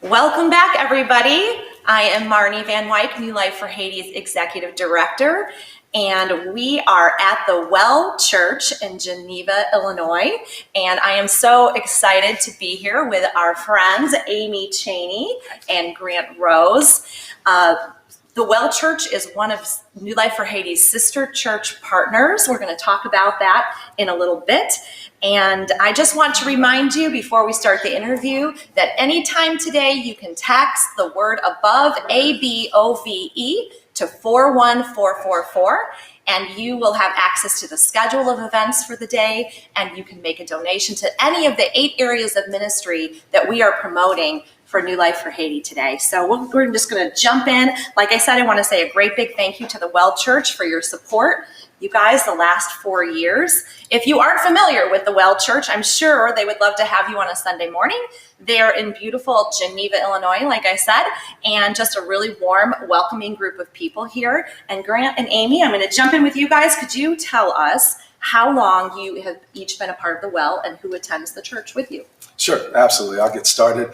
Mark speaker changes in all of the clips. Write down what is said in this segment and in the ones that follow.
Speaker 1: Welcome back, everybody. I am Marnie Van Wyk, New Life for Haiti's Executive Director, and we are at the Well Church in Geneva, Illinois, and I am so excited to be here with our friends Amy Cheney and Grant Rose. The Well Church is one of New Life for Haiti's sister church partners. We're going to talk about that in a little bit. And I just want to remind you before we start the interview that anytime today you can text the word above, ABOVE, to 41444, and you will have access to the schedule of events for the day, and you can make a donation to any of the 8 areas of ministry that we are promoting for New Life for Haiti today. So we're just going to jump in. Like I said, I want to say a great big thank you to the Well Church for your support. You guys, the last 4 years. If you aren't familiar with the Well Church, I'm sure they would love to have you on a Sunday morning. They're in beautiful Geneva, Illinois, like I said, and just a really warm, welcoming group of people here. And Grant and Amy, I'm going to jump in with you guys. Could you tell us how long you have each been a part of the Well and who attends the church with you?
Speaker 2: Sure, absolutely. I'll get started.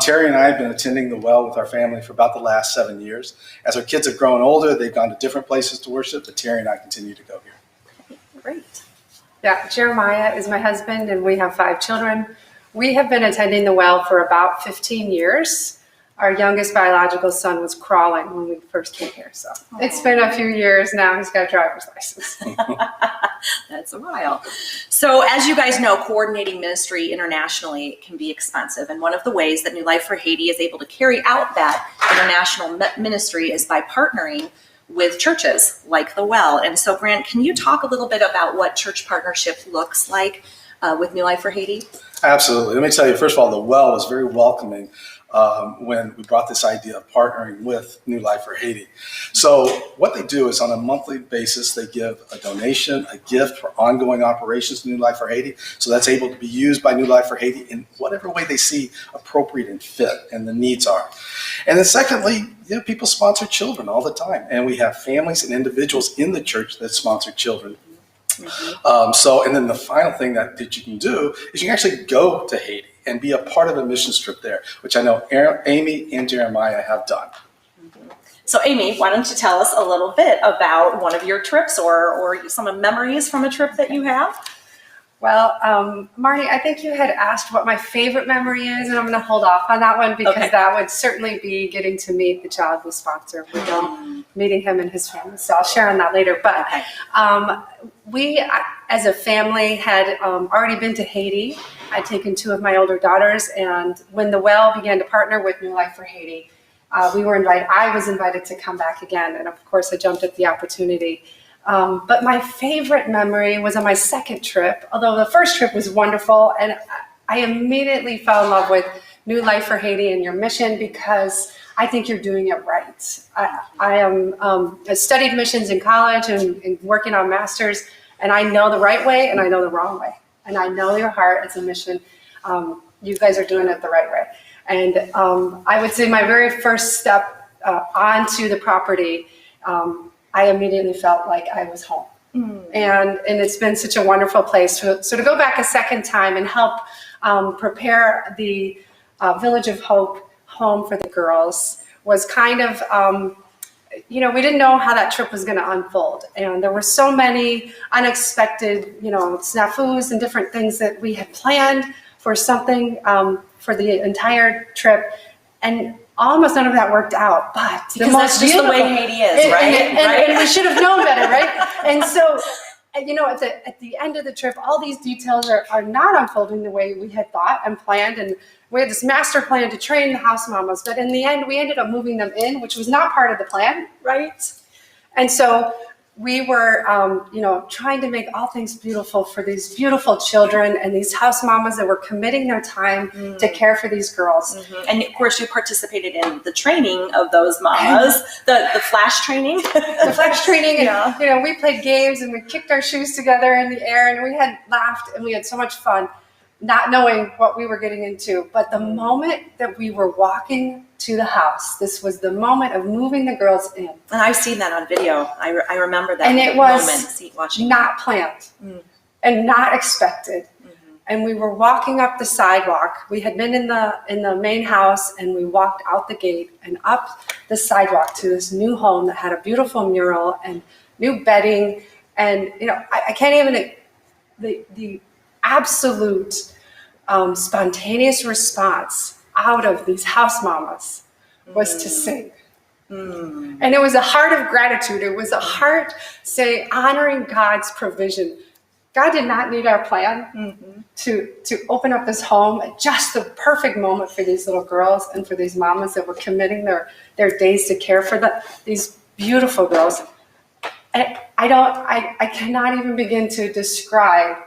Speaker 2: Terry and I have been attending the Well with our family for about the last 7 years. As our kids have grown older, they've gone to different places to worship, but Terry and I continue to go here.
Speaker 1: Great.
Speaker 3: Yeah, Jeremiah is my husband, and we have 5 children. We have been attending the Well for about 15 years. Our youngest biological son was crawling when we first came here, so It's been a few years now. He's got a driver's license.
Speaker 1: That's a while. So as you guys know, coordinating ministry internationally can be expensive. And one of the ways that New Life for Haiti is able to carry out that international ministry is by partnering with churches like the Well. And so, Grant, can you talk a little bit about what church partnership looks like with New Life for Haiti?
Speaker 2: Absolutely. Let me tell you, first of all, the Well was very welcoming when we brought this idea of partnering with New Life for Haiti. So what they do is on a monthly basis, they give a donation, a gift for ongoing operations to New Life for Haiti. So that's able to be used by New Life for Haiti in whatever way they see appropriate and fit and the needs are. And then secondly, people sponsor children all the time. And we have families and individuals in the church that sponsor children. And then the final thing that you can do is you can actually go to Haiti and be a part of a mission trip there, which I know Amy and Jeremiah have done.
Speaker 1: So Amy, why don't you tell us a little bit about one of your trips or some memories from a trip that you have?
Speaker 3: Well, Marnie, I think you had asked what my favorite memory is, and I'm going to hold off on that one because that would certainly be getting to meet the child we sponsor. We're meeting him and his family, so I'll share on that later. But we, as a family, had already been to Haiti. I'd taken 2 of my older daughters, and when the Well began to partner with New Life for Haiti, I was invited to come back again, and of course I jumped at the opportunity. But my favorite memory was on my second trip, although the first trip was wonderful, and I immediately fell in love with New Life for Haiti and your mission because I think you're doing it right. I studied missions in college and working on masters, and I know the right way and I know the wrong way. And I know your heart as a mission. You guys are doing it the right way. And I would say my very first step onto the property, I immediately felt like I was home. And it's been such a wonderful place. So to go back a second time and help prepare the Village of Hope home for the girls was kind of, we didn't know how that trip was going to unfold. And there were so many unexpected, snafus and different things that we had planned for something for the entire trip. And almost none of that worked out, but
Speaker 1: because that's just the way Haiti is, right?
Speaker 3: And we should have known better, right? And so, at the end of the trip, all these details are not unfolding the way we had thought and planned. And we had this master plan to train the house mamas, but in the end, we ended up moving them in, which was not part of the plan, right? And so we were, trying to make all things beautiful for these beautiful children and these house mamas that were committing their time to care for these girls.
Speaker 1: And of course, you participated in the training of those mamas, the flash training.
Speaker 3: The flash training, and we played games and we kicked our shoes together in the air and we had laughed and we had so much fun, not knowing what we were getting into. But the moment that we were walking to the house, this was the moment of moving the girls in.
Speaker 1: And I've seen that on video. I remember that
Speaker 3: and it was
Speaker 1: moment, watching.
Speaker 3: Not planned and not expected. and we were walking up the sidewalk. We had been in the main house, and we walked out the gate and up the sidewalk to this new home that had a beautiful mural and new bedding. And I can't even, the absolute spontaneous response out of these house mamas was to sing. And it was a heart of gratitude. It was a heart honoring God's provision. God did not need our plan to open up this home at just the perfect moment for these little girls and for these mamas that were committing their days to care for these beautiful girls. And I cannot even begin to describe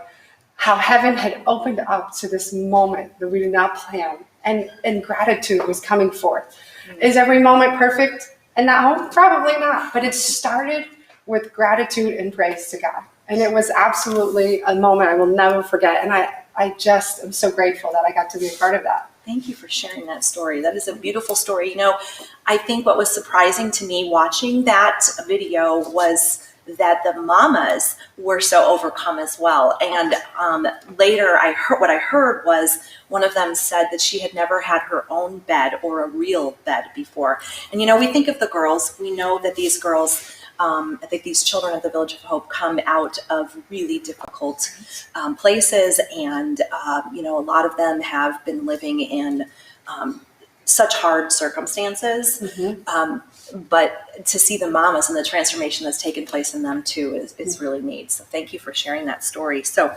Speaker 3: how heaven had opened up to this moment that we did not plan, and gratitude was coming forth. Is every moment perfect? And no, probably not. But it started with gratitude and praise to God. And it was absolutely a moment I will never forget. And I just am so grateful that I got to be a part of that.
Speaker 1: Thank you for sharing that story. That is a beautiful story. I think what was surprising to me watching that video was that the mamas were so overcome as well. And later what I heard was one of them said that she had never had her own bed or a real bed before. And we think of the girls, we know that these girls, I think these children of the Village of Hope come out of really difficult places. And, a lot of them have been living in such hard circumstances. But to see the mamas and the transformation that's taken place in them too is really neat. So thank you for sharing that story. So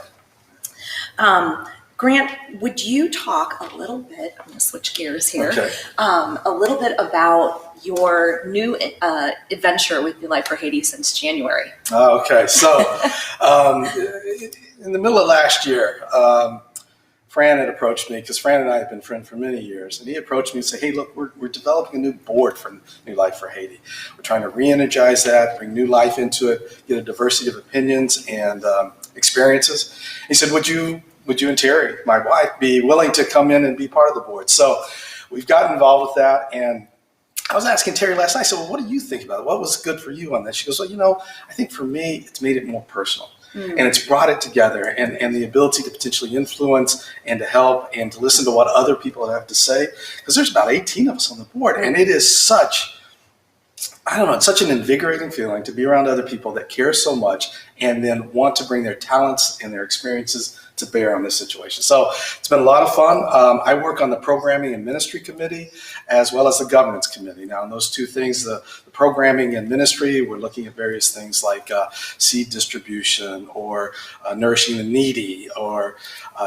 Speaker 1: Grant, would you talk a little bit, I'm going to switch gears here,
Speaker 2: Okay.
Speaker 1: A little bit about your new adventure with New Life for Haiti since January?
Speaker 2: Okay, so in the middle of last year, Fran had approached me, because Fran and I have been friends for many years, and he approached me and said, hey, look, we're developing a new board for New Life for Haiti. We're trying to re-energize that, bring new life into it, get a diversity of opinions and experiences. He said, would you and Terry, my wife, be willing to come in and be part of the board? So we've gotten involved with that, and I was asking Terry last night, I said, well, what do you think about it? What was good for you on that? She goes, well, I think for me, it's made it more personal. And it's brought it together, and the ability to potentially influence and to help and to listen to what other people have to say. Because there's about 18 of us on the board, and it is such an invigorating feeling to be around other people that care so much and then want to bring their talents and their experiences to bear on this situation. So it's been a lot of fun. I work on the programming and ministry committee as well as the governance committee. Now, in those two things, the programming and ministry, we're looking at various things like seed distribution or nourishing the needy or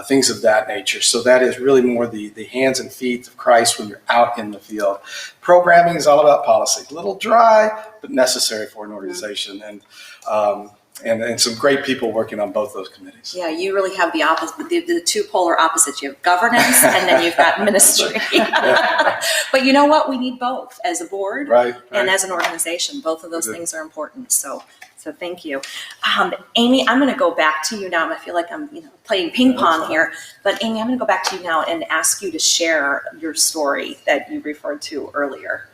Speaker 2: things of that nature. So that is really more the hands and feet of Christ when you're out in the field. Programming is all about policy. A little dry, but necessary for an organization. And some great people working on both those committees.
Speaker 1: Yeah, you really have the opposite, the two polar opposites. You have governance and then you've got ministry. But you know what? We need both as a board and as an organization. Both of those things are important. So thank you. Amy, I'm going to go back to you now. I feel like I'm playing ping pong here. But Amy, I'm going to go back to you now and ask you to share your story that you referred to earlier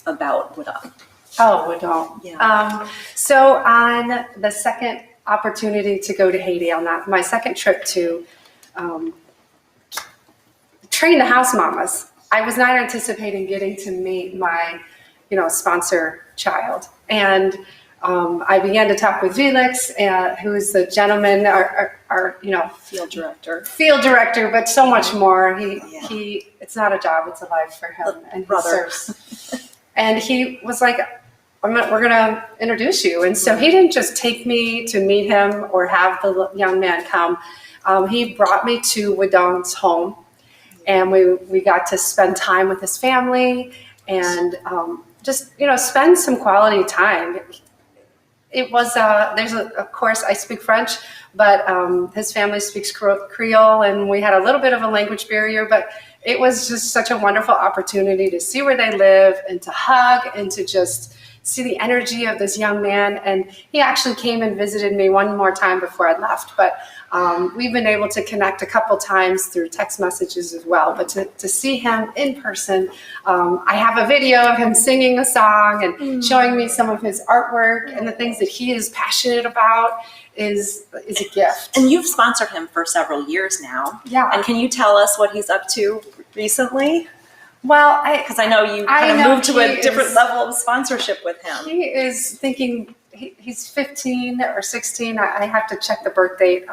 Speaker 1: about Wadong.
Speaker 3: Oh, Wadong.
Speaker 1: Yeah.
Speaker 3: So on the second opportunity to go to Haiti, on my second trip to train the house mamas, I was not anticipating getting to meet my, sponsor child. And I began to talk with Felix, who is the gentleman, our
Speaker 1: Field director,
Speaker 3: but so much more. He it's not a job, it's a life for him. And
Speaker 1: brother.
Speaker 3: He serves. And he was like, we're going to introduce you. And so he didn't just take me to meet him or have the young man come. He brought me to Wadong's home, and we got to spend time with his family and just, spend some quality time. It was, of course, I speak French, but his family speaks Creole, and we had a little bit of a language barrier, but it was just such a wonderful opportunity to see where they live and to hug and to just see the energy of this young man. And he actually came and visited me one more time before I left. But we've been able to connect a couple times through text messages as well. But to see him in person, I have a video of him singing a song and showing me some of his artwork and the things that he is passionate about is a gift.
Speaker 1: And you've sponsored him for several years now.
Speaker 3: Yeah.
Speaker 1: And can you tell us what he's up to recently?
Speaker 3: Well,
Speaker 1: Because I know you kind of moved to a different level of sponsorship with him.
Speaker 3: he is thinking he's 15 or 16. I have to check the birth date.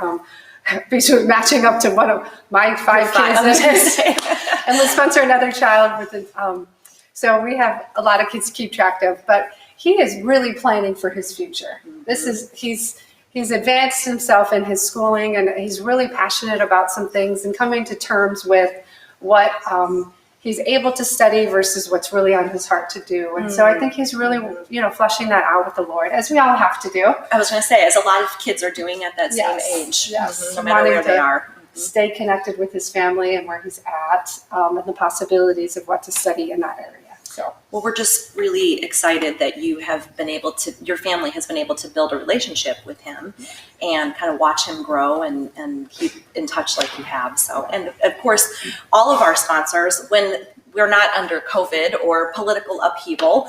Speaker 3: Between matching up to one of my five kids and let's sponsor another child with it. So we have a lot of kids to keep track of, but he is really planning for his future. This is he's advanced himself in his schooling, and he's really passionate about some things and coming to terms with what he's able to study versus what's really on his heart to do. And so I think he's really, fleshing that out with the Lord, as we all have to do.
Speaker 1: I was going to say, as a lot of kids are doing at that same age,
Speaker 3: Yes.
Speaker 1: no matter where they are.
Speaker 3: Stay connected with his family and where he's at, and the possibilities of what to study in that area. So,
Speaker 1: Well, we're just really excited that you have been able to, your family has been able to build a relationship with him and kind of watch him grow and keep in touch like you have. So, and of course, all of our sponsors, when we're not under COVID or political upheaval,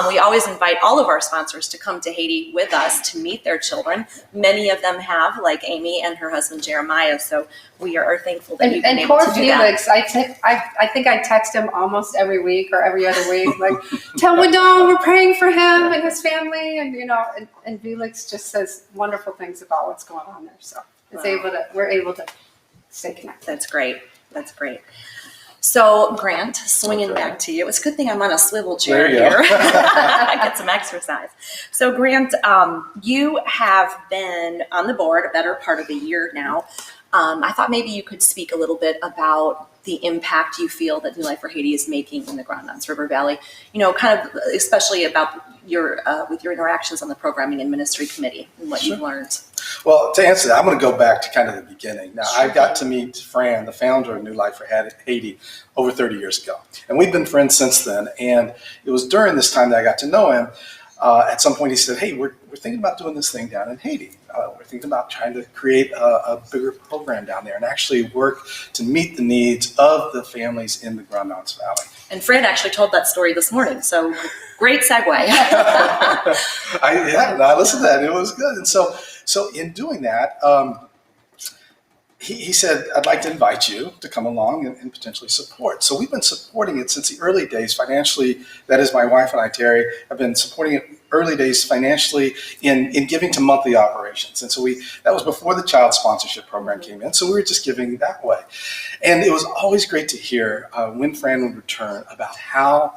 Speaker 1: we always invite all of our sponsors to come to Haiti with us to meet their children. Many of them have, like Amy and her husband Jeremiah. So we are thankful that you've been able
Speaker 3: poor
Speaker 1: to do
Speaker 3: Felix,
Speaker 1: that.
Speaker 3: I think I text him almost every week or every other week, like, tell Wadon we're praying for him and his family, and Felix just says wonderful things about what's going on there. So we're able to stay connected.
Speaker 1: That's great. That's great. So, Grant, swinging back to you. It's a good thing I'm on a swivel chair
Speaker 2: There you
Speaker 1: here.
Speaker 2: go.
Speaker 1: I get some exercise. So, Grant, you have been on the board a better part of a year now. I thought maybe you could speak a little bit about the impact you feel that New Life for Haiti is making in the Grand Anse River Valley. Kind of especially about your with your interactions on the Programming and Ministry Committee and what you've learned.
Speaker 2: Well, to answer that, I'm going to go back to kind of the beginning. Now, I got to meet Fran, the founder of New Life for Haiti, over 30 years ago. And we've been friends since then. And it was during this time that I got to know him. At some point, he said, hey, we're thinking about doing this thing down in Haiti. We're thinking about trying to create a bigger program down there and actually work to meet the needs of the families in the Grand Anse Valley.
Speaker 1: And Fran actually told that story this morning. So, great segue.
Speaker 2: I listened to that. It was good. And so in doing that, he said, I'd like to invite you to come along and potentially support. So we've been supporting it since the early days financially. That is, my wife and I, Terry, have been supporting it early days financially in giving to monthly operations. And so that was before the child sponsorship program came in. So we were just giving that way. And it was always great to hear when Fran would return about how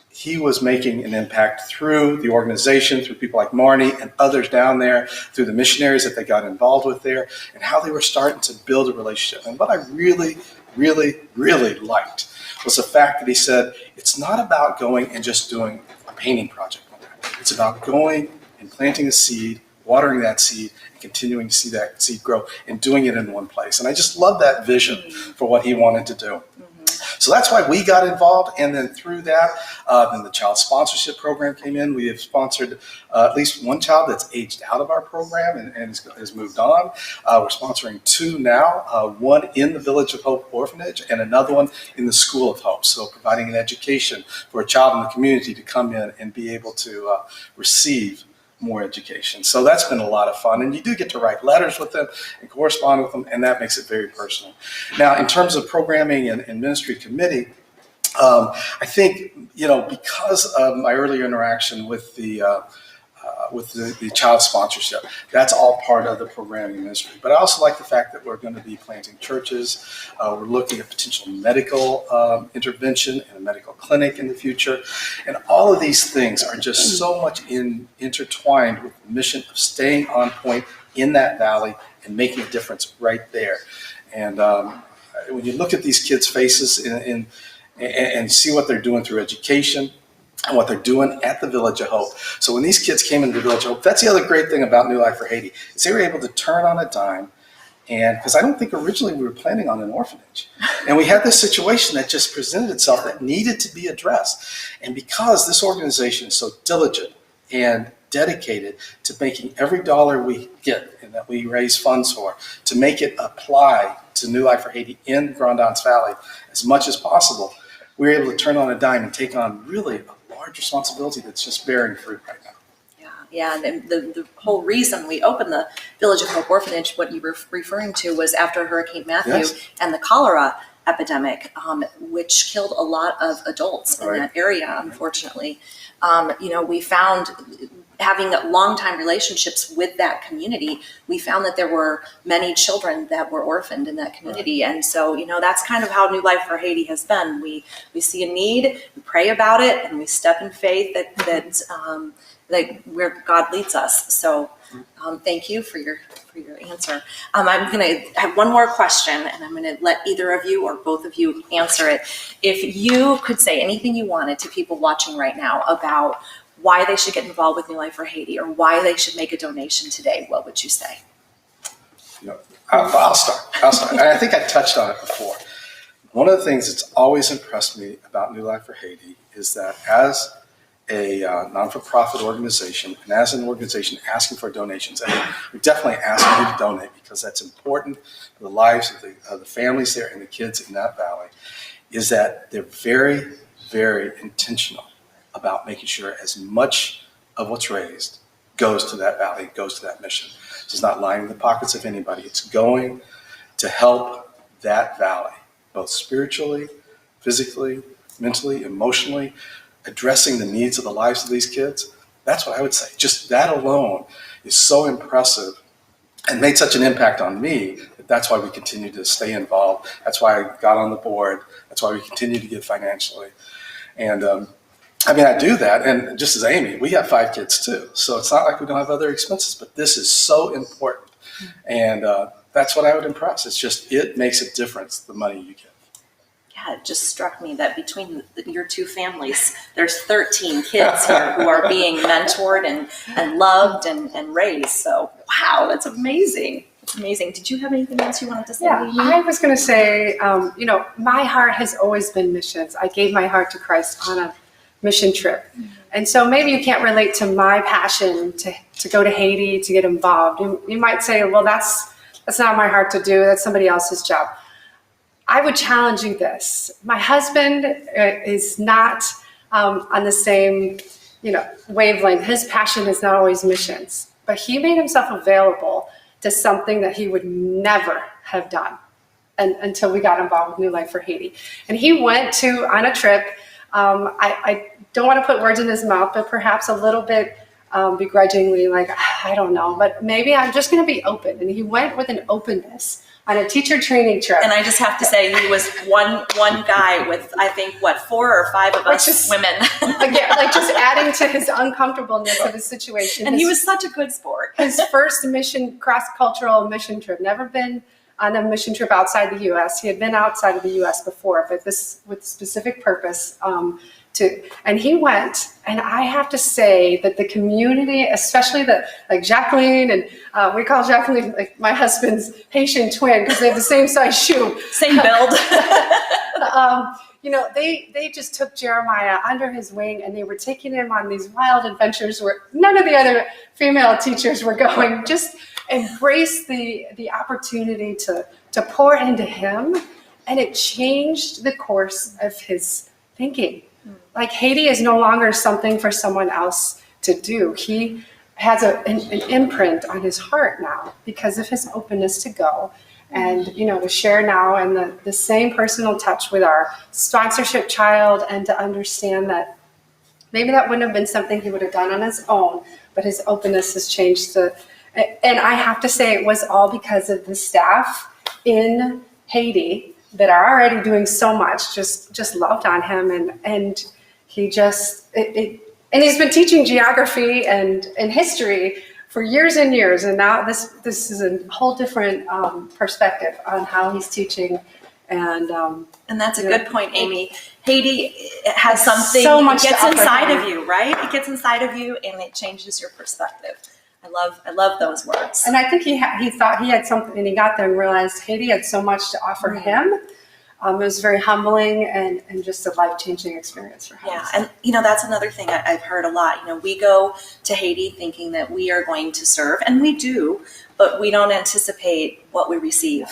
Speaker 2: he was making an impact through the organization, through people like Marnie and others down there, through the missionaries that they got involved with there, and how they were starting to build a relationship. And what I really, really, really liked was the fact that he said, it's not about going and just doing a painting project. It's about going and planting a seed, watering that seed, and continuing to see that seed grow and doing it in one place. And I just love that vision for what he wanted to do. So that's why we got involved. And then through that, then the child sponsorship program came in. We have sponsored at least one child that's aged out of our program and has moved on. We're sponsoring two now, one in the Village of Hope Orphanage and another one in the School of Hope. So providing an education for a child in the community to come in and be able to receive more education. So that's been a lot of fun. And you do get to write letters with them and correspond with them, and that makes it very personal. Now, in terms of programming and ministry committee, I think, because of my earlier interaction with the child sponsorship, that's all part of the programming ministry. But I also like the fact that we're going to be planting churches. We're looking at potential medical intervention and a medical clinic in the future. And all of these things are just so much intertwined with the mission of staying on point in that valley and making a difference right there. And when you look at these kids' faces and see what they're doing through education, and what they're doing at the Village of Hope. So when these kids came into the Village of Hope, that's the other great thing about New Life for Haiti, is they were able to turn on a dime And because I don't think originally we were planning on an orphanage. And we had this situation that just presented itself that needed to be addressed. And because this organization is so diligent and dedicated to making every dollar we get and that we raise funds for, to make it apply to New Life for Haiti in Grand Anse Valley as much as possible, we were able to turn on a dime and take on really a large responsibility that's just bearing fruit right now.
Speaker 1: Yeah, and the whole reason we opened the Village of Hope Orphanage, what you were referring to, was after Hurricane Matthew
Speaker 2: Yes.
Speaker 1: and the cholera epidemic, which killed a lot of adults in
Speaker 2: Right.
Speaker 1: that area, unfortunately. We found, having long-time relationships with that community, we found that there were many children that were orphaned in that community. And so, that's kind of how New Life for Haiti has been. We see a need, we pray about it, and we step in faith that where God leads us. So thank you for your answer. I'm going to have one more question, and I'm going to let either of you or both of you answer it. If you could say anything you wanted to people watching right now about why they should get involved with New Life for Haiti or why they should make a donation today, what would you say?
Speaker 2: I'll start. And I think I touched on it before. One of the things that's always impressed me about New Life for Haiti is that as a non-for-profit organization and as an organization asking for donations, and we're definitely asking you to donate because that's important for the lives of the families there and the kids in that valley, is that they're very, very intentional about making sure as much of what's raised goes to that valley, goes to that mission. It's not lining the pockets of anybody. It's going to help that valley, both spiritually, physically, mentally, emotionally, addressing the needs of the lives of these kids. That's what I would say. Just that alone is so impressive and made such an impact on me that that's why we continue to stay involved. That's why I got on the board. That's why we continue to give financially. And I do that. And just as Amy, we have 5 kids too. So it's not like we don't have other expenses, but this is so important. And that's what I would impress. It's just, it makes a difference, the money you give.
Speaker 1: Yeah, it just struck me that between your two families, there's 13 kids here who are being mentored and loved and raised. So, wow, that's amazing. It's amazing. Did you have anything else you wanted to say?
Speaker 3: Yeah, I was going to say, my heart has always been missions. I gave my heart to Christ on a mission trip. And so maybe you can't relate to my passion to go to Haiti, to get involved. You might say, well, that's not my heart to do. That's somebody else's job. I would challenge you this. My husband is not on the same, wavelength. His passion is not always missions, but he made himself available to something that he would never have done until we got involved with New Life for Haiti. And he went on a trip. I don't want to put words in his mouth, but perhaps a little bit begrudgingly, like, I don't know, but maybe I'm just going to be open. And he went with an openness on a teacher training trip.
Speaker 1: And I just have to say, he was one guy with, I think, 4 or 5 of us women.
Speaker 3: Again, like just adding to his uncomfortableness of his situation.
Speaker 1: And he was such a good sport.
Speaker 3: His first cross-cultural mission trip, never been on a mission trip outside the U.S. He had been outside of the U.S. before, but this with specific purpose. And he went, and I have to say that the community, especially like Jacqueline, and we call Jacqueline like my husband's Haitian twin because they have the same size shoe.
Speaker 1: Same build.
Speaker 3: They just took Jeremiah under his wing and they were taking him on these wild adventures where none of the other female teachers were going. Just embrace the opportunity to pour into him, and it changed the course of his thinking. Like Haiti is no longer something for someone else to do. He has an imprint on his heart now because of his openness to go and, to share now and the same personal touch with our sponsorship child, and to understand that maybe that wouldn't have been something he would have done on his own, but his openness has changed. And I have to say it was all because of the staff in Haiti that are already doing so much, just loved on him, and he just and he's been teaching geography and history for years and years, and now this is a whole different perspective on how he's teaching, and
Speaker 1: that's a good point, Amy. Haiti has something,
Speaker 3: so much
Speaker 1: it gets
Speaker 3: to offer
Speaker 1: inside
Speaker 3: him.
Speaker 1: of you, right? It gets inside of you and it changes your perspective. I love those words.
Speaker 3: And I think he thought he had something, and he got there and realized Haiti had so much to offer him. It was very humbling and just a life-changing experience for him.
Speaker 1: Yeah, and that's another thing I've heard a lot. We go to Haiti thinking that we are going to serve, and we do, but we don't anticipate what we receive.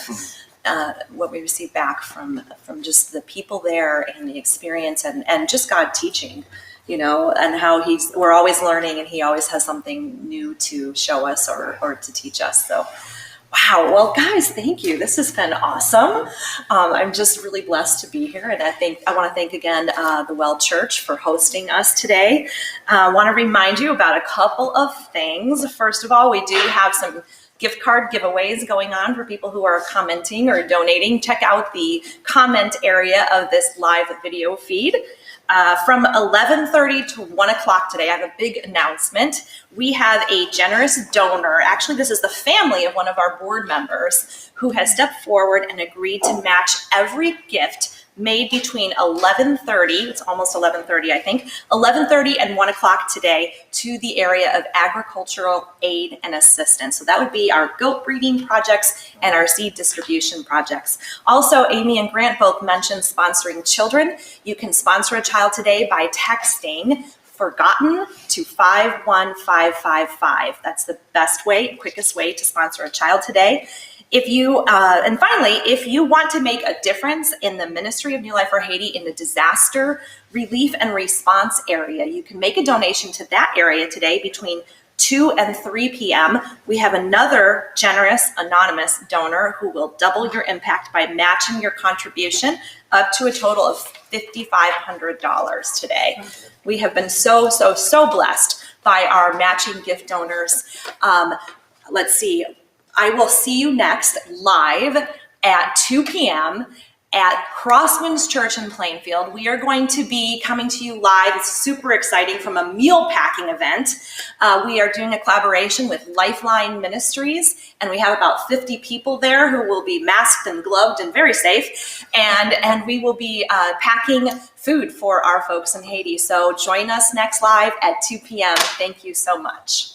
Speaker 1: What we receive back from just the people there and the experience and just God teaching, and how we're always learning and he always has something new to show us or to teach us. So, wow. Well, guys, thank you. This has been awesome. I'm just really blessed to be here. And I want to thank again the Well Church for hosting us today. I want to remind you about a couple of things. First of all, we do have some gift card giveaways going on for people who are commenting or donating. Check out the comment area of this live video feed. From 11:30 to 1 o'clock today, I have a big announcement. We have a generous donor. Actually, this is the family of one of our board members who has stepped forward and agreed to match every gift made between 11:30, it's almost 11:30, I think, 11:30 and 1 o'clock today to the area of agricultural aid and assistance. So that would be our goat breeding projects and our seed distribution projects. Also, Amy and Grant both mentioned sponsoring children. You can sponsor a child today by texting Forgotten to 51555. That's the best way, quickest way to sponsor a child today. And finally, if you want to make a difference in the ministry of New Life for Haiti in the disaster relief and response area, you can make a donation to that area today between 2 and 3 p.m. We have another generous anonymous donor who will double your impact by matching your contribution up to a total of $5,500 today. We have been so blessed by our matching gift donors. Let's see. I will see you next live at 2 p.m. at Crosswinds Church in Plainfield. We are going to be coming to you live. It's super exciting from a meal packing event. We are doing a collaboration with Lifeline Ministries, and we have about 50 people there who will be masked and gloved and very safe. And we will be packing food for our folks in Haiti. So join us next live at 2 p.m. Thank you so much.